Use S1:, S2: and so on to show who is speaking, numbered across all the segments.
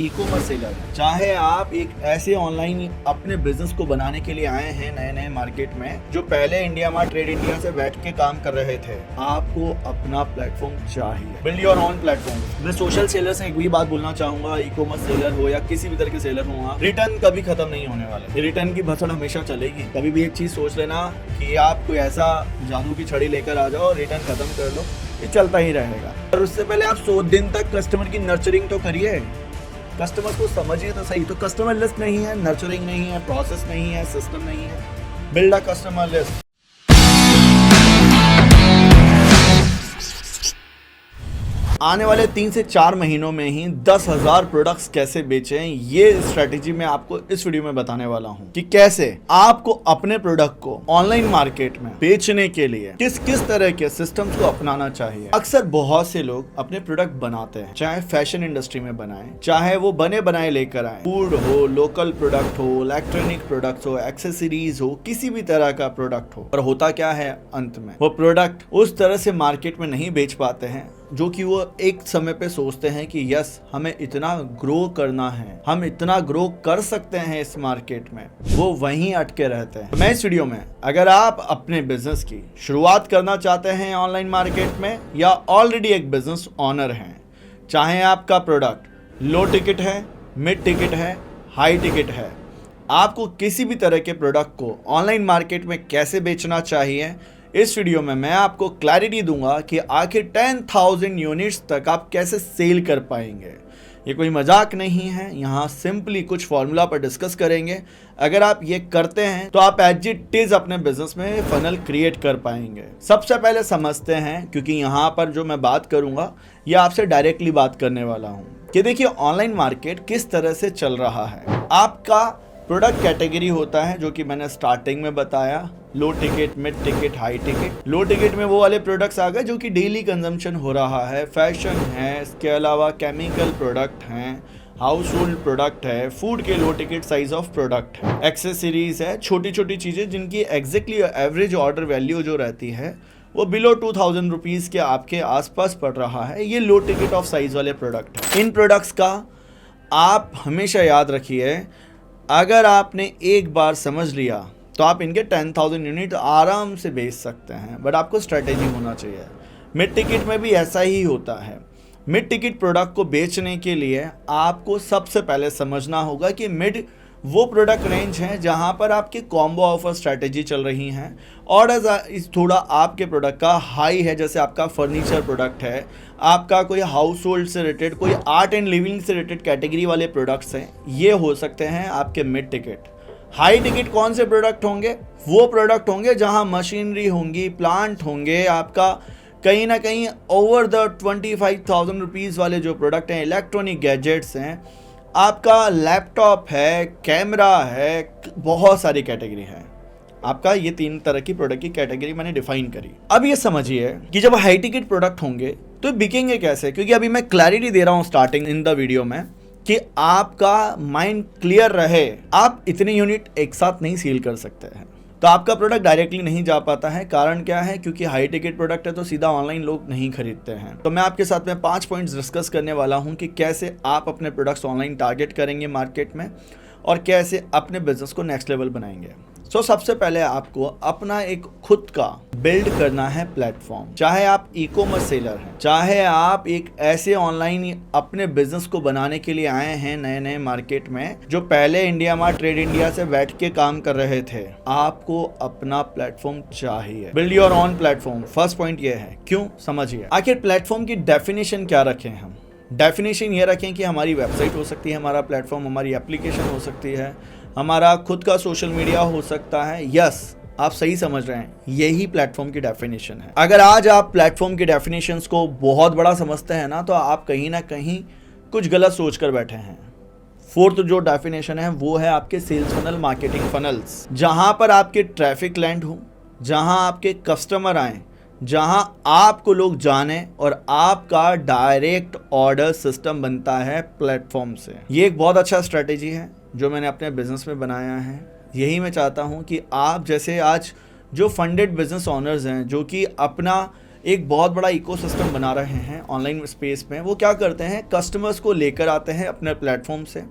S1: E commerce seller हैं, चाहे आप एक ऐसे ऑनलाइन अपने बिजनेस को बनाने के लिए आए हैं नए नए मार्केट में, जो पहले इंडिया मार्ट ट्रेड इंडिया से बैठ के काम कर रहे थे, आपको अपना प्लेटफॉर्म चाहिए। Build your own platform. मैं सोशल सेलर से एक भी बात बोलना चाहूंगा, ई कॉमर्स सेलर हो या किसी भी तरह के सेलर हो, रिटर्न कभी खत्म नहीं होने वाले। रिटर्न की भसड़ हमेशा चलेगी। कभी भी एक चीज सोच लेना कि आप कोई ऐसा जादू की छड़ी लेकर आ जाओ, रिटर्न खत्म कर लो, ये चलता ही रहेगा। और उससे पहले आप 100 दिन तक कस्टमर की नर्चरिंग तो करिए, कस्टमर को समझिए तो सही। तो कस्टमर लिस्ट नहीं है, नर्चरिंग नहीं है, प्रोसेस नहीं है, सिस्टम नहीं है, बिल्ड अ कस्टमर लिस्ट। आने वाले 3 से 4 महीनों में ही 10,000 प्रोडक्ट्स कैसे बेचें, ये स्ट्रेटेजी मैं आपको इस वीडियो में बताने वाला हूं कि कैसे आपको अपने प्रोडक्ट को ऑनलाइन मार्केट में बेचने के लिए किस किस तरह के सिस्टम्स को अपनाना चाहिए। अक्सर बहुत से लोग अपने प्रोडक्ट बनाते हैं, चाहे फैशन इंडस्ट्री में बनाएं, चाहे वो बने बनाए लेकर आए, फूड हो, लोकल प्रोडक्ट हो, इलेक्ट्रॉनिक प्रोडक्ट्स हो, एक्सेसरीज हो, किसी भी तरह का प्रोडक्ट हो। और होता क्या है, अंत में वो प्रोडक्ट उस तरह से मार्केट में नहीं बेच पाते हैं जो कि वो एक समय पे सोचते हैं कि यस हमें इतना ग्रो करना है, हम इतना ग्रो कर सकते हैं इस मार्केट में, वो वहीं अटके रहते हैं। मैं इस वीडियो में, अगर आप अपने बिजनेस की शुरुआत करना चाहते हैं ऑनलाइन मार्केट में, या ऑलरेडी एक बिजनेस ऑनर हैं, चाहे आपका प्रोडक्ट लो टिकट है, मिड टिकट है, हाई टिकट है, आपको किसी भी तरह के प्रोडक्ट को ऑनलाइन मार्केट में कैसे बेचना चाहिए, इस वीडियो में मैं आपको क्लैरिटी दूंगा कि आखिर 10,000 यूनिट्स तक आप कैसे सेल कर पाएंगे। ये कोई मजाक नहीं है, यहाँ सिंपली कुछ फॉर्मूला पर डिस्कस करेंगे। अगर आप ये करते हैं तो आप एज इट इज अपने बिजनेस में फनल क्रिएट कर पाएंगे। सबसे पहले समझते हैं, क्योंकि यहाँ पर जो मैं बात करूँगा ये आपसे डायरेक्टली बात करने वाला हूँ कि देखिए ऑनलाइन मार्केट किस तरह से चल रहा है। आपका प्रोडक्ट कैटेगरी होता है जो कि मैंने स्टार्टिंग में बताया, low ticket, mid ticket, high ticket. Low ticket में वो वाले प्रोडक्ट्स आ गए जो कि डेली कंजम्पशन हो रहा है, फैशन है, इसके अलावा केमिकल प्रोडक्ट हैं, हाउस होल्ड प्रोडक्ट है, फूड के लो टिकट साइज ऑफ प्रोडक्ट है, एक्सेसरीज है, छोटी छोटी चीज़ें जिनकी एग्जैक्टली एवरेज ऑर्डर वैल्यू जो रहती है वो बिलो 2,000 रुपीज़ के आपके आसपास पड़ रहा है। ये लो टिकट ऑफ साइज वाले प्रोडक्ट है। इन प्रोडक्ट्स का आप हमेशा याद रखिए, अगर आपने एक बार समझ लिया तो आप इनके 10,000 यूनिट आराम से बेच सकते हैं, बट आपको स्ट्रेटेजी होना चाहिए। मिड टिकट में भी ऐसा ही होता है। मिड टिकट प्रोडक्ट को बेचने के लिए आपको सबसे पहले समझना होगा कि मिड वो प्रोडक्ट रेंज है जहां पर आपके कॉम्बो ऑफर स्ट्रेटेजी चल रही हैं, और थोड़ा आपके प्रोडक्ट का हाई है, जैसे आपका फर्नीचर प्रोडक्ट है, आपका कोई हाउस होल्ड से रिलेटेड, कोई आर्ट एंड लिविंग से रिलेटेड कैटेगरी वाले प्रोडक्ट्स हैं, ये हो सकते हैं आपके मिड टिकट। हाई टिकट कौन से प्रोडक्ट होंगे? वो प्रोडक्ट होंगे जहां मशीनरी होंगी, प्लांट होंगे, आपका कहीं ना कहीं ओवर द 25,000 रुपीज़ वाले जो प्रोडक्ट हैं, इलेक्ट्रॉनिक गैजेट्स हैं, आपका लैपटॉप है, कैमरा है, बहुत सारी कैटेगरी है। आपका ये 3 तरह की प्रोडक्ट की कैटेगरी मैंने डिफाइन करी। अब ये समझिए कि जब हाई टिकट प्रोडक्ट होंगे तो बिकेंगे कैसे, क्योंकि अभी मैं क्लैरिटी दे रहा हूँ स्टार्टिंग इन द वीडियो में कि आपका माइंड क्लियर रहे। आप इतने यूनिट एक साथ नहीं सेल कर सकते हैं, तो आपका प्रोडक्ट डायरेक्टली नहीं जा पाता है। कारण क्या है? क्योंकि हाई टिकट प्रोडक्ट है तो सीधा ऑनलाइन लोग नहीं खरीदते हैं। तो मैं आपके साथ में 5 पॉइंट्स डिस्कस करने वाला हूं कि कैसे आप अपने प्रोडक्ट्स ऑनलाइन टारगेट करेंगे मार्केट में, और कैसे अपने बिजनेस को नेक्स्ट लेवल बनाएंगे। सबसे पहले आपको अपना एक खुद का बिल्ड करना है प्लेटफॉर्म। चाहे आप ई कॉमर्स सेलर हैं, चाहे आप एक ऐसे ऑनलाइन अपने बिजनेस को बनाने के लिए आए हैं नए नए मार्केट में, जो पहले इंडिया मार्ट ट्रेड इंडिया से बैठ के काम कर रहे थे, आपको अपना प्लेटफॉर्म चाहिए। Build your own platform. First point ये है। क्यों? समझिए। आखिर प्लेटफॉर्म की डेफिनेशन क्या रखें हम? डेफिनेशन ये रखें कि हमारी वेबसाइट हो सकती है, हमारा प्लेटफॉर्म, हमारी एप्लीकेशन हो सकती है, हमारा खुद का सोशल मीडिया हो सकता है। यस, आप सही समझ रहे हैं, यही प्लेटफॉर्म की डेफिनेशन है। अगर आज आप प्लेटफॉर्म की डेफिनेशंस को बहुत बड़ा समझते हैं ना, तो आप कहीं ना कहीं कुछ गलत सोच कर बैठे हैं। फोर्थ जो डेफिनेशन है वो है आपके सेल्स फनल, मार्केटिंग फनल्स, जहां पर आपके ट्रैफिक लैंड हो, जहां आपके कस्टमर आए, जहां आपको लोग जाने, और आपका डायरेक्ट ऑर्डर सिस्टम बनता है प्लेटफॉर्म से। ये एक बहुत अच्छा स्ट्रेटेजी है जो मैंने अपने बिजनेस में बनाया है। यही मैं चाहता हूं कि आप जैसे आज जो फंडेड बिजनेस ओनर्स हैं, जो कि अपना एक बहुत बड़ा इकोसिस्टम बना रहे हैं ऑनलाइन स्पेस में। वो क्या करते हैं, कस्टमर्स को लेकर आते हैं अपने प्लेटफॉर्म से,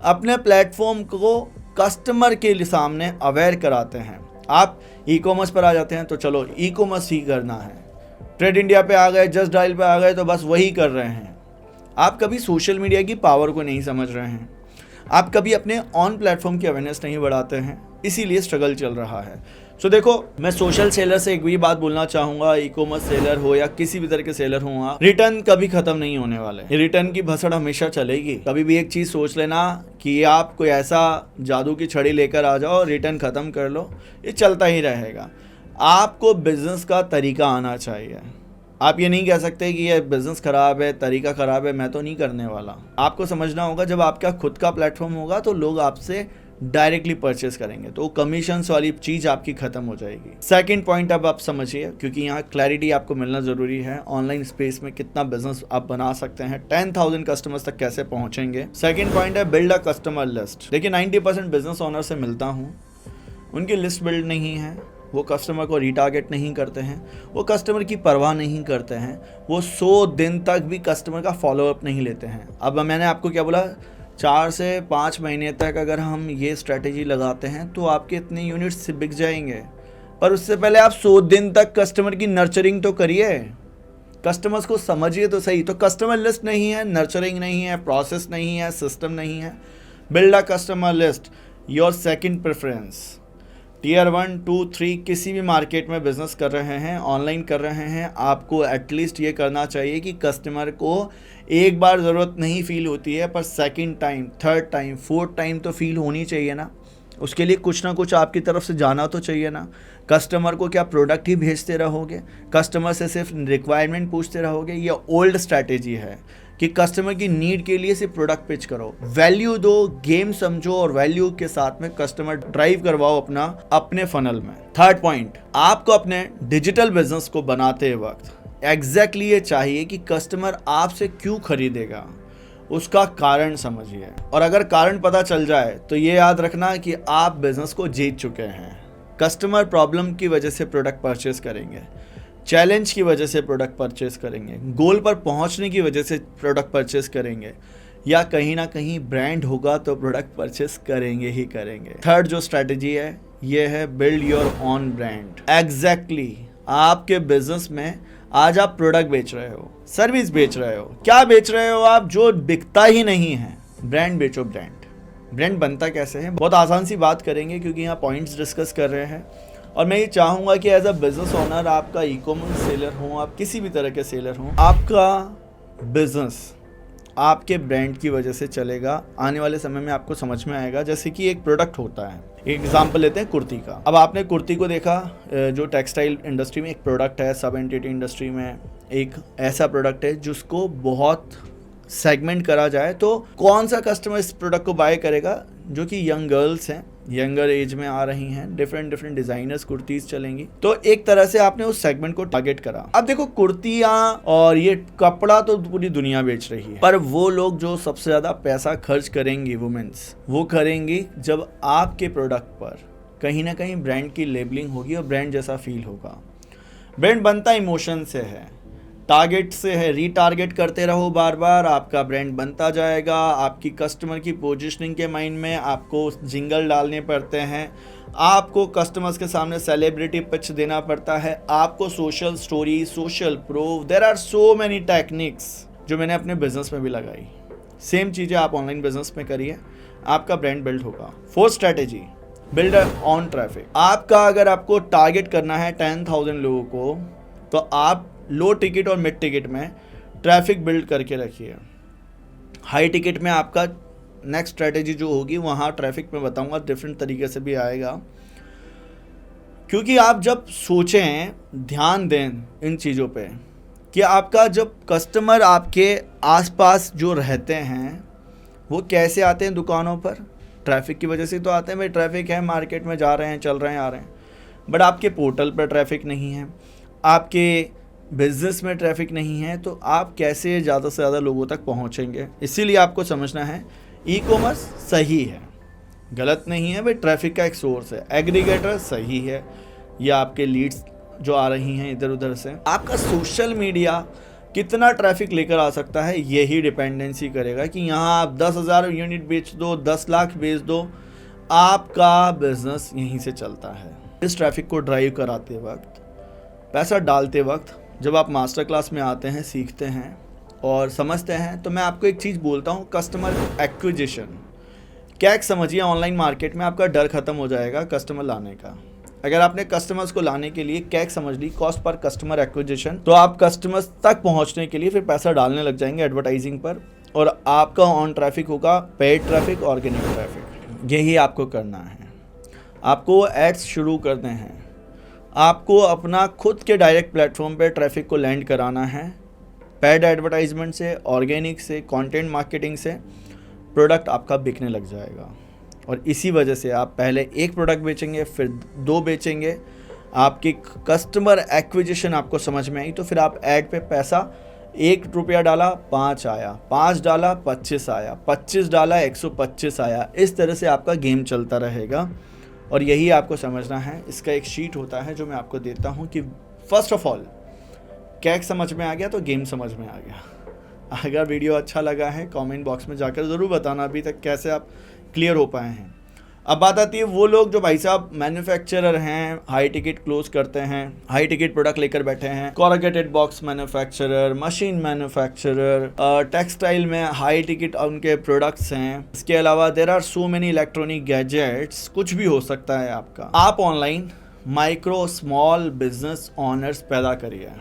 S1: अपने प्लेटफॉर्म को कस्टमर के सामने अवेयर कराते हैं। आप ई कॉमर्स पर आ जाते हैं तो चलो ई कॉमर्स ही करना है, ट्रेड इंडिया पे आ गए, जस्ट डायल पे आ गए तो बस वही कर रहे हैं। आप कभी सोशल मीडिया की पावर को नहीं समझ रहे हैं, आप कभी अपने ऑन प्लेटफॉर्म की अवेयरनेस नहीं बढ़ाते हैं, इसीलिए स्ट्रगल चल रहा है। सो देखो, मैं सोशल सेलर से एक भी बात बोलना चाहूँगा, ई कॉमर्स सेलर हो या किसी भी तरह के सेलर हो, रिटर्न कभी खत्म नहीं होने वाले। रिटर्न की भसड़ हमेशा चलेगी। कभी भी एक चीज़ सोच लेना कि आप कोई ऐसा जादू की छड़ी लेकर आ जाओ, रिटर्न ख़त्म कर लो, ये चलता ही रहेगा। आपको बिजनेस का तरीका आना चाहिए। आप ये नहीं कह सकते कि ये बिज़नेस ख़राब है, तरीका ख़राब है, मैं तो नहीं करने वाला। आपको समझना होगा, जब आपका खुद का प्लेटफॉर्म होगा तो लोग आपसे डायरेक्टली परचेस करेंगे, तो कमीशंस वाली चीज़ आपकी ख़त्म हो जाएगी। सेकंड पॉइंट अब आप समझिए, क्योंकि यहाँ क्लैरिटी आपको मिलना ज़रूरी है। ऑनलाइन स्पेस में कितना बिजनेस आप बना सकते हैं, 10,000 कस्टमर्स तक कैसे पहुँचेंगे। सेकंड पॉइंट है बिल्ड अ कस्टमर लिस्ट। देखिए 90% बिजनेस ओनर से मिलता हूँ, उनकी लिस्ट बिल्ड नहीं है, वो कस्टमर को रीटारगेट नहीं करते हैं, वो कस्टमर की परवाह नहीं करते हैं, वो 100 दिन तक भी कस्टमर का फॉलोअप नहीं लेते हैं। अब मैंने आपको क्या बोला, 4 से 5 महीने तक अगर हम ये स्ट्रैटेजी लगाते हैं तो आपके इतने यूनिट्स बिक जाएंगे, पर उससे पहले आप 100 दिन तक कस्टमर की नर्चरिंग तो करिए, कस्टमर्स को समझिए तो सही। तो कस्टमर लिस्ट नहीं है, नर्चरिंग नहीं है, प्रोसेस नहीं है, सिस्टम नहीं है। Build a customer list, your second preference. Tier 1, 2, 3 किसी भी मार्केट में बिजनेस कर रहे हैं, ऑनलाइन कर रहे हैं, आपको एटलीस्ट ये करना चाहिए कि कस्टमर को एक बार ज़रूरत नहीं फील होती है, पर second time, third time, fourth time तो फील होनी चाहिए ना। उसके लिए कुछ ना कुछ आपकी तरफ से जाना तो चाहिए ना। कस्टमर को क्या प्रोडक्ट ही भेजते रहोगे, कस्टमर से सिर्फ रिक्वायरमेंट पूछते रहोगे? ये ओल्ड स्ट्रैटेजी है कि कस्टमर की नीड के लिए सिर्फ प्रोडक्ट पिच करो। वैल्यू दो, गेम समझो और वैल्यू के साथ में कस्टमर ड्राइव करवाओ अपने फनल में। थर्ड पॉइंट, आपको अपने डिजिटल बिजनेस को बनाते वक्त एग्जैक्टली ये चाहिए कि कस्टमर आपसे क्यों खरीदेगा, उसका कारण समझिए। और अगर कारण पता चल जाए तो ये याद रखना कि आप बिजनेस को जीत चुके हैं। कस्टमर प्रॉब्लम की वजह से प्रोडक्ट परचेस करेंगे, चैलेंज की वजह से प्रोडक्ट परचेस करेंगे, गोल पर पहुंचने की वजह से प्रोडक्ट परचेस करेंगे, या कहीं ना कहीं ब्रांड होगा तो प्रोडक्ट परचेस करेंगे ही करेंगे। थर्ड जो स्ट्रैटेजी है ये है build your own brand. Exactly आपके बिजनेस में आज आप प्रोडक्ट बेच रहे हो, सर्विस बेच रहे हो, क्या बेच रहे हो आप जो बिकता ही नहीं है? ब्रांड बेचो। ब्रांड बनता कैसे है, बहुत आसान सी बात करेंगे क्योंकि यहाँ पॉइंट्स डिस्कस कर रहे हैं। और मैं ये चाहूँगा कि एज अ बिजनेस ओनर, आपका ई कॉमर्स सेलर हो, आप किसी भी तरह के सेलर हो, आपका बिजनेस आपके ब्रांड की वजह से चलेगा। आने वाले समय में आपको समझ में आएगा। जैसे कि एक प्रोडक्ट होता है, एक एग्जांपल लेते हैं कुर्ती का। अब आपने कुर्ती को देखा, जो टेक्सटाइल इंडस्ट्री में एक प्रोडक्ट है, सब एंटिटी इंडस्ट्री में एक ऐसा प्रोडक्ट है जिसको बहुत सेगमेंट करा जाए तो कौन सा कस्टमर इस प्रोडक्ट को बाय करेगा? जो कि यंग गर्ल्स हैं, यंगर एज में आ रही हैं, डिफरेंट डिजाइनर्स कुर्तीज चलेंगी। तो एक तरह से आपने उस सेगमेंट को टारगेट करा। अब देखो, कुर्तियां और ये कपड़ा तो पूरी दुनिया बेच रही है, पर वो लोग जो सबसे ज्यादा पैसा खर्च करेंगी, वुमेन्स, वो करेंगी जब आपके प्रोडक्ट पर कहीं ना कहीं ब्रांड की लेबलिंग होगी और ब्रांड जैसा फील होगा। ब्रांड बनता इमोशन से है, टारगेट से है। रीटारगेट करते रहो बार बार, आपका ब्रांड बनता जाएगा। आपकी कस्टमर की पोजीशनिंग के माइंड में आपको जिंगल डालने पड़ते हैं, आपको कस्टमर्स के सामने सेलिब्रिटी पिच देना पड़ता है, आपको social story, social proof, there are so many techniques जो मैंने अपने बिजनेस में भी लगाई। सेम चीज़ें आप ऑनलाइन बिजनेस में करिए, आपका ब्रांड बिल्ड होगा। Fourth strategy, build on traffic. आपका अगर आपको टारगेट करना है 10,000 लोगों को, तो आप लो टिकट और मिड टिकट में ट्रैफिक बिल्ड करके रखिए। हाई टिकट में आपका नेक्स्ट स्ट्रैटेजी जो होगी, वहाँ ट्रैफिक में बताऊंगा, डिफरेंट तरीके से भी आएगा। क्योंकि आप जब सोचें, ध्यान दें इन चीज़ों पे कि आपका जब कस्टमर आपके आसपास जो रहते हैं वो कैसे आते हैं दुकानों पर, ट्रैफिक की वजह से तो आते हैं। भाई ट्रैफिक है, मार्केट में जा रहे हैं, चल रहे हैं, आ रहे हैं, बट आपके पोर्टल पर ट्रैफिक नहीं है, आपके बिजनेस में ट्रैफिक नहीं है, तो आप कैसे ज़्यादा से ज़्यादा लोगों तक पहुंचेंगे? इसीलिए आपको समझना है ई कॉमर्स सही है, गलत नहीं है भाई, ट्रैफिक का एक सोर्स है। एग्रीगेटर सही है, या आपके लीड्स जो आ रही हैं इधर उधर से, आपका सोशल मीडिया कितना ट्रैफिक लेकर आ सकता है यही डिपेंडेंसी करेगा कि यहाँ आप 10,000 यूनिट बेच दो, 10 लाख बेच दो, आपका बिजनेस यहीं से चलता है। इस ट्रैफिक को ड्राइव कराते वक्त, पैसा डालते वक्त जब आप मास्टर क्लास में आते हैं, सीखते हैं और समझते हैं, तो मैं आपको एक चीज़ बोलता हूँ, कस्टमर एक्विजिशन कैक समझिए। ऑनलाइन मार्केट में आपका डर खत्म हो जाएगा कस्टमर लाने का। अगर आपने कस्टमर्स को लाने के लिए कैक समझ ली, कॉस्ट पर कस्टमर एक्विजिशन, तो आप कस्टमर्स तक पहुंचने के लिए फिर पैसा डालने लग जाएंगे एडवर्टाइजिंग पर, और आपका ऑन ट्रैफिक होगा पेड ट्रैफिक, ऑर्गेनिक ट्रैफिक। यही आपको करना है। आपको एड्स शुरू करने हैं, आपको अपना खुद के डायरेक्ट प्लेटफॉर्म पर ट्रैफिक को लैंड कराना है। पेड एडवर्टाइजमेंट से, ऑर्गेनिक से, कंटेंट मार्केटिंग से प्रोडक्ट आपका बिकने लग जाएगा। और इसी वजह से आप पहले एक प्रोडक्ट बेचेंगे, फिर 2 बेचेंगे। आपकी कस्टमर एक्विजिशन आपको समझ में आई, तो फिर आप ऐड पे पैसा 1 रुपया डाला 5 आया, 5 डाला 25 आया, 25 डाला 125 आया। इस तरह से आपका गेम चलता रहेगा। और यही आपको समझना है। इसका एक शीट होता है जो मैं आपको देता हूँ कि फर्स्ट ऑफ ऑल कैक समझ में आ गया तो गेम समझ में आ गया। अगर वीडियो अच्छा लगा है कमेंट बॉक्स में जाकर ज़रूर बताना अभी तक कैसे आप क्लियर हो पाए हैं। अब बात आती है वो लोग जो भाई साहब मैन्युफैक्चरर हैं, हाई टिकट क्लोज करते हैं, हाई टिकट प्रोडक्ट लेकर बैठे हैं, corrugated box manufacturer, machine manufacturer, textile में हाई टिकट उनके प्रोडक्ट्स हैं। इसके अलावा there are so many electronic gadgets, कुछ भी हो सकता है आपका। आप online micro small business owners पैदा करिए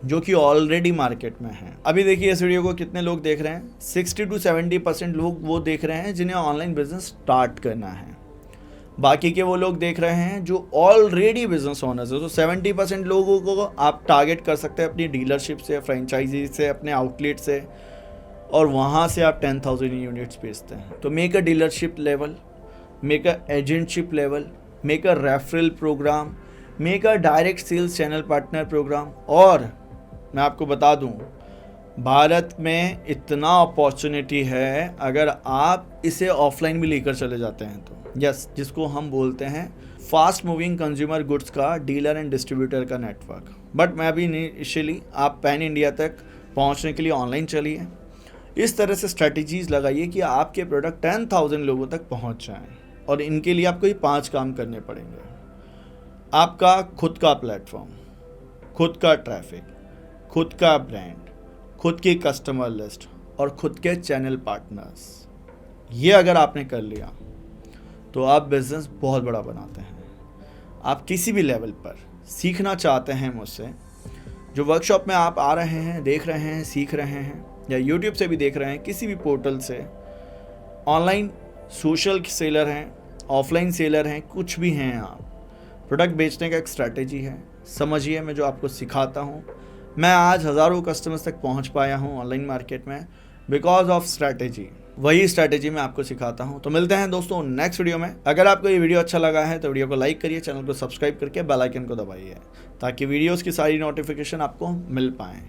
S1: जो कि ऑलरेडी मार्केट में हैं। अभी देखिए इस वीडियो को कितने लोग देख रहे हैं, 60 to 70% लोग वो देख रहे हैं जिन्हें ऑनलाइन बिजनेस स्टार्ट करना है। बाकी के वो लोग देख रहे हैं जो ऑलरेडी बिजनेस ओनर्स है। तो 70% लोगों को आप टारगेट कर सकते हैं अपनी डीलरशिप से, फ्रेंचाइजी से, अपने आउटलेट से, और वहाँ से आप 10,000 यूनिट्स बेचते हैं। तो make a dealership level, make a agentship level, make a referral programme, make a direct sales channel partner programme. और मैं आपको बता दूं, भारत में इतना अपॉर्चुनिटी है अगर आप इसे ऑफलाइन भी लेकर चले जाते हैं तो। यस, जिसको हम बोलते हैं फास्ट मूविंग कंज्यूमर गुड्स का डीलर एंड डिस्ट्रीब्यूटर का नेटवर्क। बट मैं अभी इनिशियली आप पैन इंडिया तक पहुंचने के लिए ऑनलाइन चलिए। इस तरह से स्ट्रेटजीज लगाइए कि आपके प्रोडक्ट 10,000 लोगों तक पहुंच जाएं। और इनके लिए आपको ये 5 काम करने पड़ेंगे। आपका खुद का प्लेटफॉर्म, खुद का ट्रैफिक, खुद का ब्रांड, खुद की कस्टमर लिस्ट और खुद के चैनल पार्टनर्स। ये अगर आपने कर लिया तो आप बिजनेस बहुत बड़ा बनाते हैं। आप किसी भी लेवल पर सीखना चाहते हैं मुझसे, जो वर्कशॉप में आप आ रहे हैं, देख रहे हैं, सीख रहे हैं, या यूट्यूब से भी देख रहे हैं, किसी भी पोर्टल से, ऑनलाइन सोशल सेलर हैं, ऑफलाइन सेलर हैं, कुछ भी हैं आप, प्रोडक्ट बेचने का एक स्ट्रैटेजी है। समझिए, मैं जो आपको सिखाता हूँ, मैं आज हज़ारों कस्टमर्स तक पहुँच पाया हूँ ऑनलाइन मार्केट में बिकॉज ऑफ स्ट्रैटेजी। वही स्ट्रैटेजी मैं आपको सिखाता हूँ। तो मिलते हैं दोस्तों नेक्स्ट वीडियो में। अगर आपको ये वीडियो अच्छा लगा है तो वीडियो को लाइक करिए, चैनल को सब्सक्राइब करके बेल आइकन को दबाइए ताकि वीडियोस की सारी नोटिफिकेशन आपको मिल पाएँ।